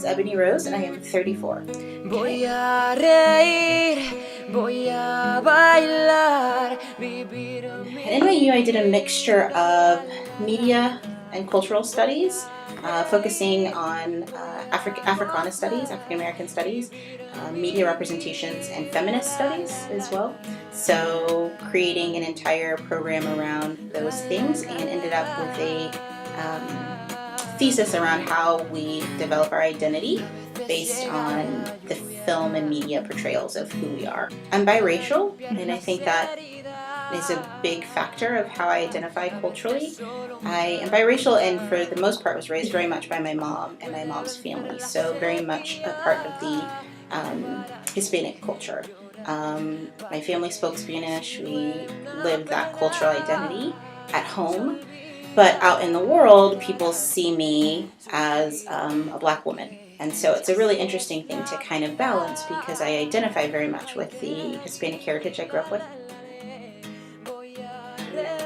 is Ebony Rose, and I am 34. Voy a reír, voy a bailar, vivir At NYU, I did a mixture of media and cultural studies, focusing on Africana studies, African American studies, media representations, and feminist studies as well. So creating an entire program around those things, and ended up with a thesis around how we develop our identity based on the film and media portrayals of who we are. I'm biracial, and I think that is a big factor of how I identify culturally. I am biracial, and for the most part was raised very much by my mom and my mom's family, so very much a part of the Hispanic culture. My family spoke Spanish. We lived that cultural identity at home, but out in the world, people see me as a black woman. And so it's a really interesting thing to kind of balance, because I identify very much with the Hispanic heritage I grew up with.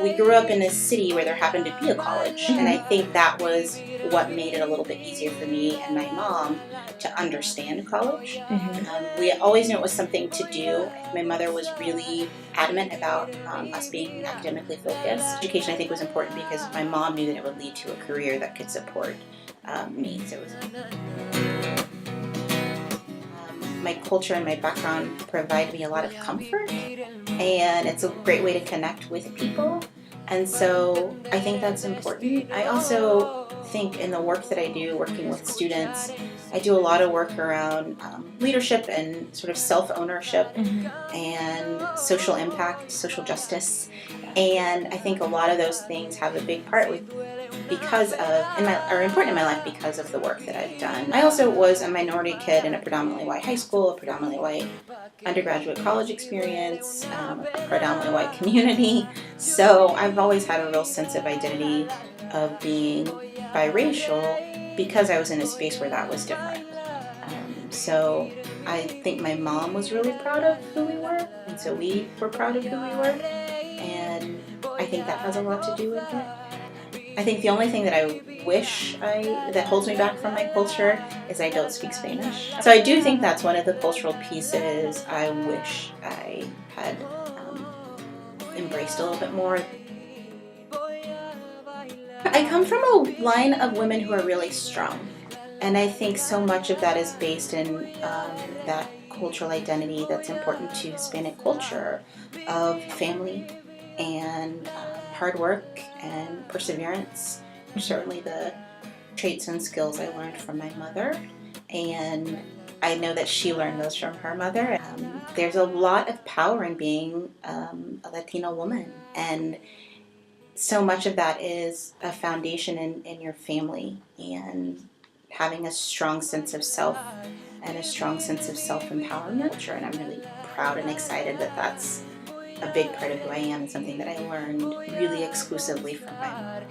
We grew up in a city where there happened to be a college, and I think that was what made it a little bit easier for me and my mom to understand college. We always knew it was something to do. My mother was really adamant about us being academically focused. Education, I think, was important because my mom knew that it would lead to a career that could support me. So it was my culture and my background provide me a lot of comfort, and it's a great way to connect with people, and so I think that's important. I also think in the work that I do, working with students, I do a lot of work around leadership and sort of self-ownership and social impact, social justice, and I think a lot of those things have a big part with are important in my life because of the work that I've done. I also was a minority kid in a predominantly white high school, a predominantly white undergraduate college experience, a predominantly white community. So I've always had a real sense of identity of being biracial because I was in a space where that was different. So I think my mom was really proud of who we were, and so we were proud of who we were, and I think that has a lot to do with it. I think the only thing that I wish that holds me back from my culture is I don't speak Spanish. So I do think that's one of the cultural pieces I wish I had embraced a little bit more. I come from a line of women who are really strong, and I think so much of that is based in that cultural identity that's important to Hispanic culture of family and hard work and perseverance. Certainly the traits and skills I learned from my mother, and I know that she learned those from her mother. There's a lot of power in being a Latina woman, and so much of that is a foundation in your family and having a strong sense of self and a strong sense of self-empowerment. And I'm really proud and excited that that's a big part of who I am and something that I learned really exclusively from my mom.